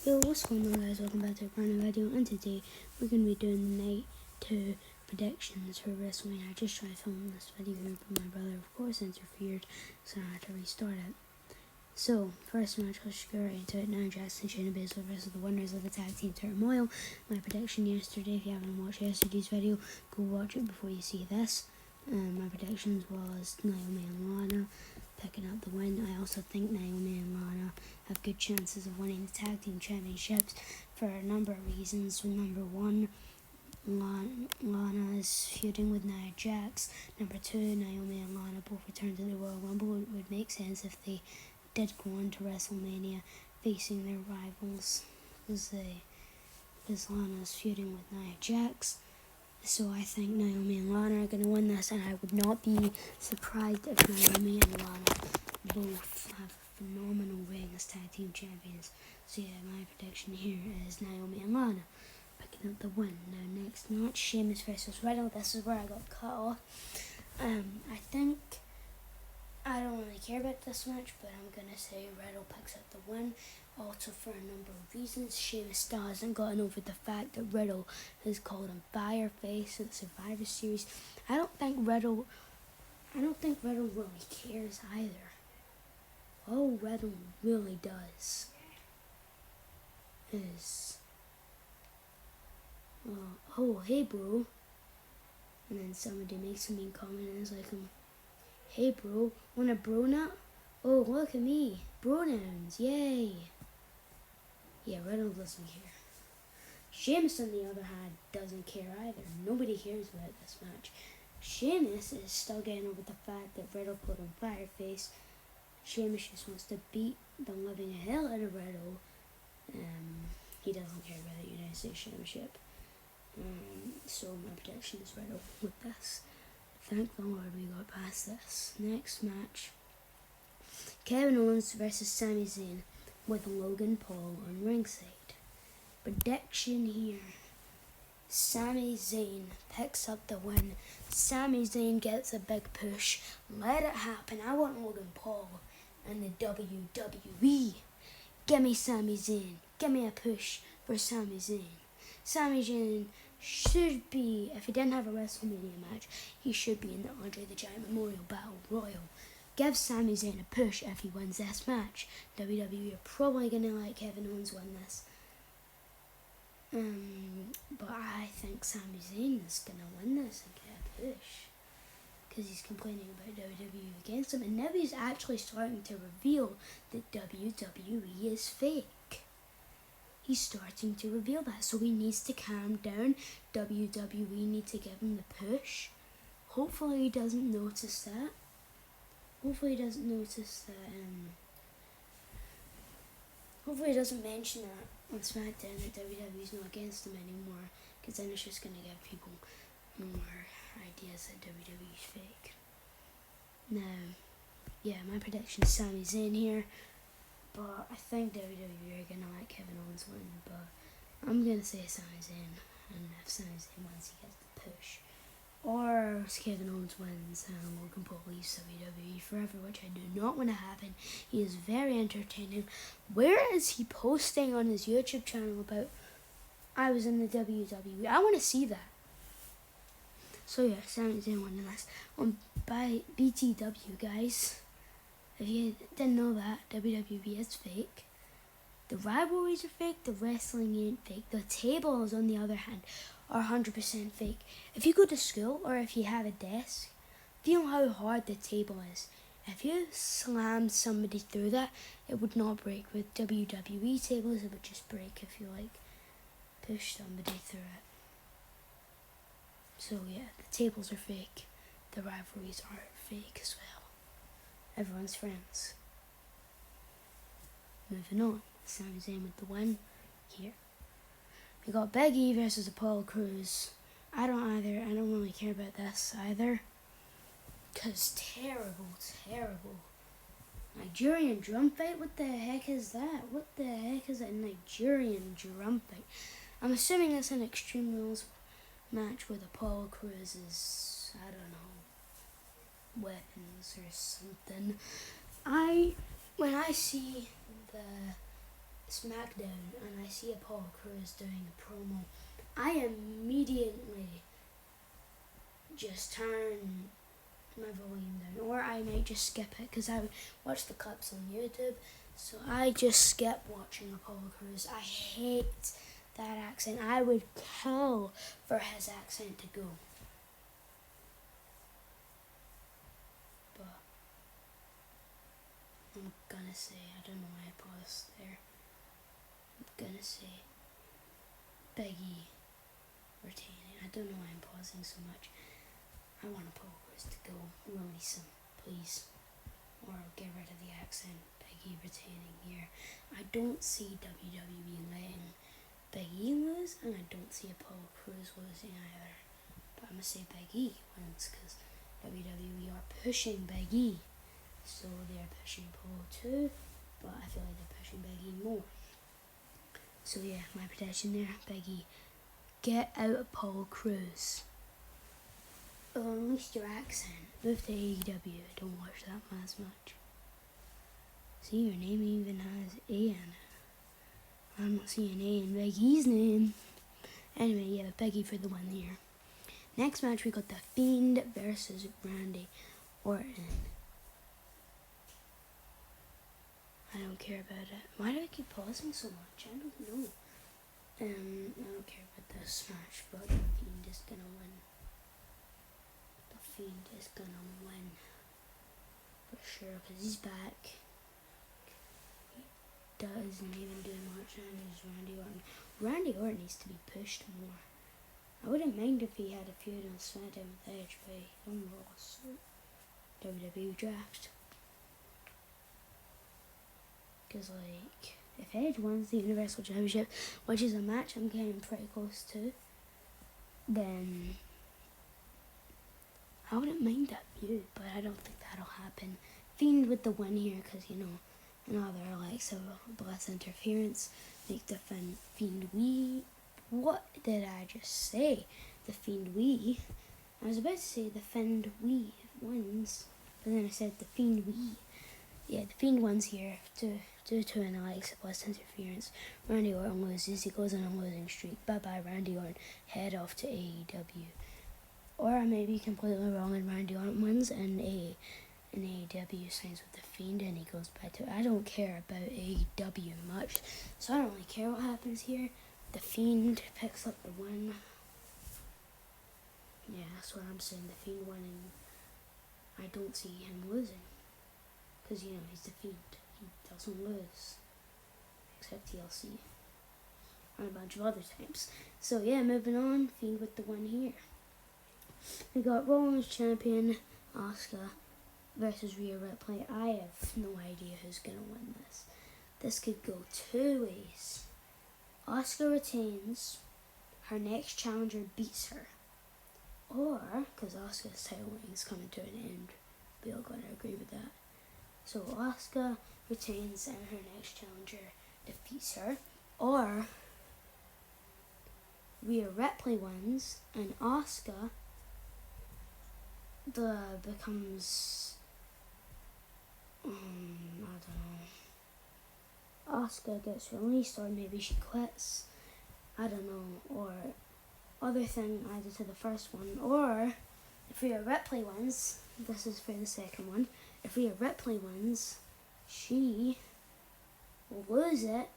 Yo, what's going on, guys? Welcome back to a brand new video, and today we're going to be doing night 2 predictions for Wrestlemaina. I just tried filming this video here, but my brother of course interfered, so I had to restart it. So, first match, let's go right into it. Nia Jax and Shayna Baszler versus the winners of the Tag Team Turmoil. My prediction yesterday, if you haven't watched yesterday's video, go watch it before you see this. My predictions was Naomi and Lana picking up the win. I also think Naomi and Lana have good chances of winning the Tag Team Championships for a number of reasons. Number one, Lana is feuding with Nia Jax. Number two, Naomi and Lana both return to the Royal Rumble. It would make sense if they did go on to WrestleMania facing their rivals, because Lana is feuding with Nia Jax. So I think Naomi and Lana are going to win this, and I would not be surprised if Naomi and Lana both have a phenomenal reign as tag team champions. So yeah, my prediction here is Naomi and Lana picking up the win. Now next match, Sheamus versus Riddle. This is where I got cut off. I don't really care about this match, but I'm going to say Riddle picks up the win. Also for a number of reasons. Sheamus still hasn't gotten over the fact that Riddle has called him Fireface in the Survivor Series. I don't think Riddle really cares either. All Riddle really does is, oh hey bro, and then somebody makes a mean comment and is like, hey bro, want a bro nut? Oh, look at me, pronouns, yay. Yeah, Riddle doesn't care. Sheamus, on the other hand, doesn't care either. Nobody cares about this match. Sheamus is still getting over the fact that Riddle put on Fireface. Sheamus just wants to beat the living hell out of Riddle. He doesn't care about the United States Championship. So my prediction is Riddle with this. Thank the Lord we got past this. Next match, Kevin Owens versus Sami Zayn with Logan Paul on ringside. Prediction here, Sami Zayn picks up the win. Sami Zayn gets a big push. Let it happen. I want Logan Paul in the WWE. Give me Sami Zayn. Give me a push for Sami Zayn. Sami Zayn should be, if he didn't have a WrestleMania match, he should be in the Andre the Giant Memorial Battle Royal. Give Sami Zayn a push if he wins this match. WWE are probably going to let Kevin Owens win this. But I think Sami Zayn is going to win this and get a push, because he's complaining about WWE against him, and now he's actually starting to reveal that WWE is fake. He's starting to reveal that, so he needs to calm down. WWE need to give him the push. Hopefully he doesn't notice that. Hopefully he doesn't mention that on SmackDown that WWE's not against him anymore, because then it's just going to give people more ideas that WWE's fake. Now, yeah, my prediction is Sami Zayn here, but I think WWE are going to let Kevin Owens win, but I'm going to say Sami Zayn, and if Sami Zayn wins, he gets the push. Or Kevin Owens wins and Logan Paul leaves WWE forever, which I do not want to happen. He is very entertaining. Where is he posting on his YouTube channel about I was in the WWE? I want to see that. So yeah, Sami Zayn won this on by BTW, guys. If you didn't know that, WWE is fake. The rivalries are fake, the wrestling ain't fake. The tables, on the other hand, are 100% fake. If you go to school or if you have a desk, feel how hard the table is. If you slam somebody through that, it would not break. With WWE tables, it would just break if you push somebody through it. So yeah, the tables are fake. The rivalries are fake as well. Everyone's friends. Moving on. Sami Zayn with the win here. We got Big E versus Apollo Crews. I don't really care about this either, because terrible. Nigerian drum fight? What the heck is that? What the heck is a Nigerian drum fight? I'm assuming it's an Extreme Rules match with Apollo Crews' weapons or something. When I see the SmackDown and I see Apollo Crews doing a promo, I immediately just turn my volume down, or I might just skip it because I watch the clips on YouTube. So I just skip watching Apollo Crews. I hate that accent. I would kill for his accent to go. But I'm gonna say, I don't know why I paused there. I'm gonna say Biggie retaining. I don't know why I'm pausing so much. I want Apollo Crews to go. Release him, please. Or get rid of the accent. Biggie retaining here. I don't see WWE letting Biggie lose, and I don't see Apollo Crews losing either. But I'm gonna say Biggie wins because WWE are pushing Biggie, so they're pushing Apollo too. But I feel like they're pushing Biggie more. So yeah, my prediction there, Biggie, get out Apollo Crews. Unleash your accent. Move to AEW. Don't watch that as much. See, your name even has A in it. I'm not seeing A in Biggie's name. Anyway, yeah, Biggie for the win here. Next match, we got The Fiend versus Randy Orton. I don't care about it. Why do I keep pausing so much? I don't know. I don't care about this match, but The Fiend is gonna win. The Fiend is gonna win for sure because he's back. He doesn't even do much, and he's Randy Orton. Randy Orton needs to be pushed more. I wouldn't mind if he had a feud on SmackDown with Edge, but he on Raw, so WWE draft. Because like, if Edge wins the Universal Championship, which is a match I'm getting pretty close to, then I wouldn't mind that feud, but I don't think that'll happen. Fiend with the win here, because, you know, another, like, so bless interference, make the Fiend wee. What did I just say? The Fiend wee. I was about to say the Fiend wee wins, but then I said the Fiend wee. Yeah, the Fiend wins here due to an Alexa Bliss interference. Randy Orton loses, he goes on a losing streak. Bye-bye, Randy Orton. Head off to AEW. Or I may be completely wrong and Randy Orton wins and AEW signs with the Fiend and he goes back to... I don't care about AEW much, so I don't really care what happens here. The Fiend picks up the win. Yeah, that's what I'm saying. The Fiend winning. I don't see him losing. Because, you know, he's the Fiend. He doesn't lose. Except TLC. And a bunch of other times. So, yeah, moving on. Fiend with the win here. We got Raw Women's Champion Asuka versus Rhea Ripley. I have no idea who's going to win this. This could go two ways. Asuka retains, her next challenger beats her. Or, because Asuka's title reign is coming to an end, we all gotta agree with that. So Asuka retains and her next challenger defeats her. Or, Rhea Ripley wins and Asuka becomes, I don't know. Asuka gets released, or maybe she quits. I don't know. Or other thing added to the first one. Or if Rhea Ripley wins, this is for the second one. If Rhea Ripley wins, she will lose it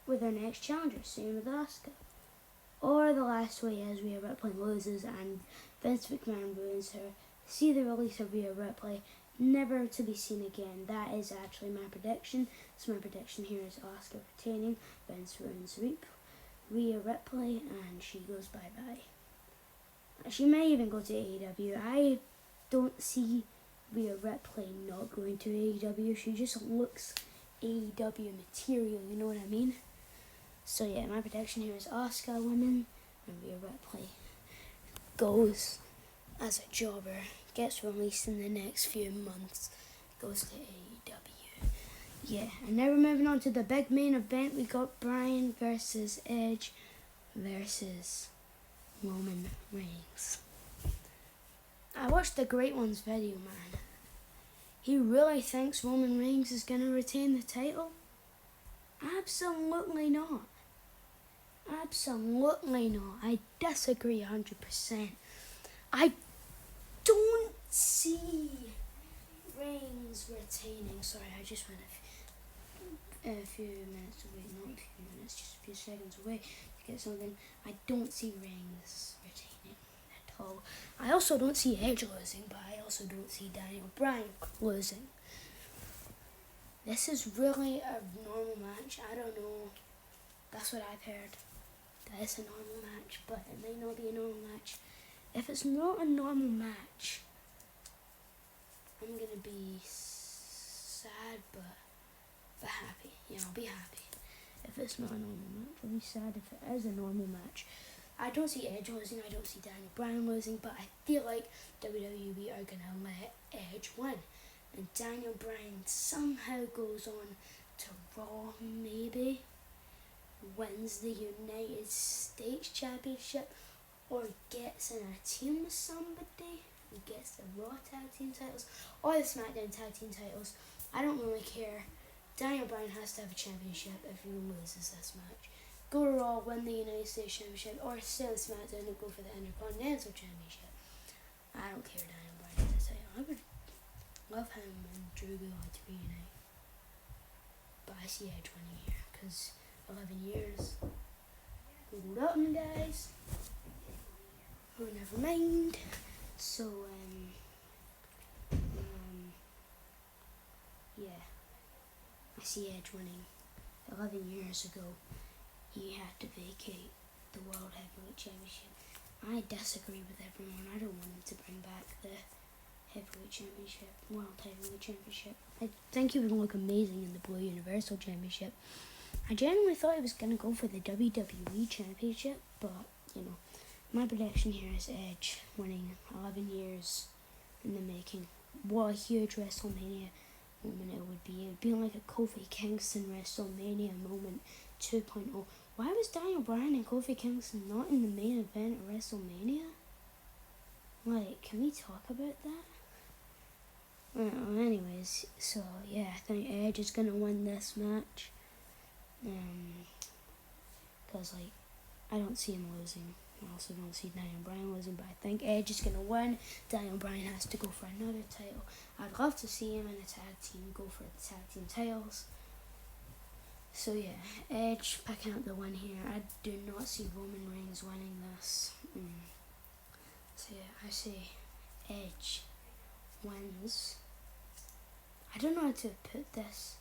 with her next challenger. Same with Asuka. Or the last way is Rhea Ripley loses and Vince McMahon ruins her. See the release of Rhea Ripley, never to be seen again. That is actually my prediction. So my prediction here is Asuka retaining, Vince ruins Rhea Ripley, and she goes bye-bye. She may even go to AEW. I don't see Rhea Ripley not going to AEW. She just looks AEW material, you know what I mean? So yeah, my prediction here is Asuka winning, and Rhea Ripley goes as a jobber, gets released in the next few months, goes to AEW. Yeah, and now we're moving on to the big main event. We got Bryan versus Edge versus Roman Reigns. I watched the Great Ones video, man. He really thinks Roman Reigns is going to retain the title? Absolutely not. Absolutely not. I disagree 100%. I don't see Reigns retaining. Sorry, I just went a few minutes away, not a few minutes, just a few seconds away to get something. I don't see Reigns retaining at all. I also don't see Edge losing, but I also don't see Daniel Bryan losing. This is really a normal match. I don't know. That's what I've heard. That it's a normal match, but it may not be a normal match. If it's not a normal match, I'm gonna be sad, but happy. Yeah, I'll be happy. If it's not a normal match, I'll be sad if it is a normal match. I don't see Edge losing, I don't see Daniel Bryan losing, but I feel like WWE are gonna let Edge win. And Daniel Bryan somehow goes on to Raw, maybe, wins the United States Championship, or gets in a team with somebody, and gets the Raw Tag Team titles, or the SmackDown Tag Team titles. I don't really care. Daniel Bryan has to have a championship if he loses this match. Go to Raw, win the United States Championship, or stay on SmackDown and go for the Intercontinental Championship. I don't care. Daniel Bryan has a title. I would love him and Drew Gulak to reunite. But I see Edge winning here, because 11 years. Hold up, guys. Oh, never mind. So, yeah. I see Edge winning. 11 years ago, he had to vacate the World Heavyweight Championship. I disagree with everyone. I don't want him to bring back the Heavyweight Championship, World Heavyweight Championship. I think he would look amazing in the Blue Universal Championship. I genuinely thought he was going to go for the WWE Championship, but, my prediction here is Edge winning. 11 years in the making. What a huge WrestleMania moment it would be. It would be like a Kofi Kingston WrestleMania moment 2.0. Why was Daniel Bryan and Kofi Kingston not in the main event of WrestleMania? Can we talk about that? Well, anyways, so yeah, I think Edge is gonna win this match. Cause I don't see him losing. I also don't see Daniel Bryan losing, but I think Edge is gonna win. Daniel Bryan has to go for another title. I'd love to see him in a tag team, go for the tag team titles. So yeah, Edge picking up the win here. I do not see Roman Reigns winning this. So yeah, I say Edge wins. I don't know how to put this,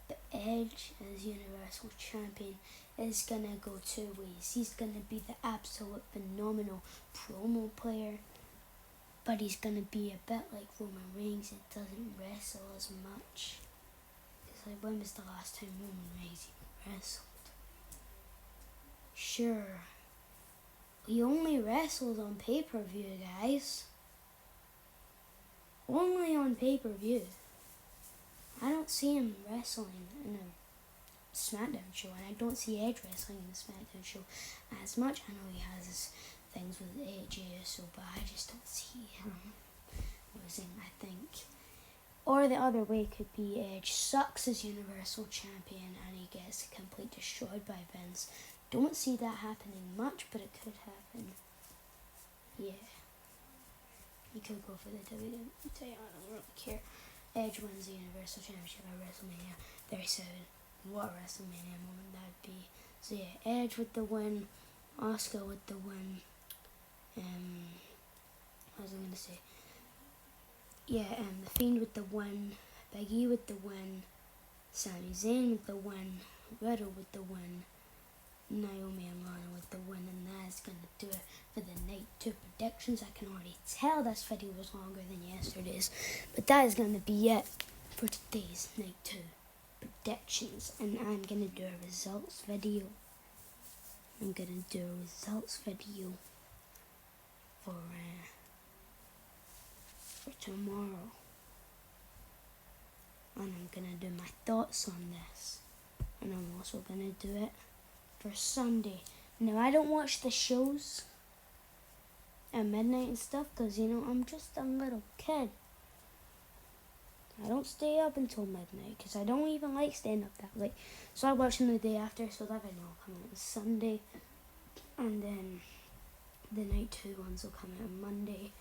but Edge as Universal Champion is gonna go two ways. He's gonna be the absolute phenomenal promo player, but he's gonna be a bit like Roman Reigns. It doesn't wrestle as much. It's when was the last time Roman Reigns even wrestled? Sure, he only wrestled on pay-per-view, guys. Only on pay-per-view. I don't see him wrestling in a SmackDown show, and I don't see Edge wrestling in the SmackDown show as much. I know he has his things with AJ, but I just don't see him losing, I think. Or the other way could be Edge sucks as Universal Champion and he gets completely destroyed by Vince. Don't see that happening much, but it could happen. Yeah. He could go for the WWE title, I don't really care. Edge wins the Universal Championship at WrestleMania 37. What a WrestleMania moment that would be. So yeah, Edge with the win, Asuka with the win. What was I going to say? Yeah, The Fiend with the win, Big E with the win, Sami Zayn with the win, Riddle with the win, Naomi and Lana with the win, and that is going to do it for the Night 2 predictions. I can already tell this video was longer than yesterday's, but that is going to be it for today's Night 2 predictions, and I'm going to do a results video. I'm going to do a results video for tomorrow, and I'm going to do my thoughts on this, and I'm also going to do it for Sunday. Now, I don't watch the shows at midnight and stuff because, I'm just a little kid. I don't stay up until midnight because I don't even like staying up that late. So I watch them the day after, so that I know will come out on Sunday, and then the night 2 ones will come out on Monday.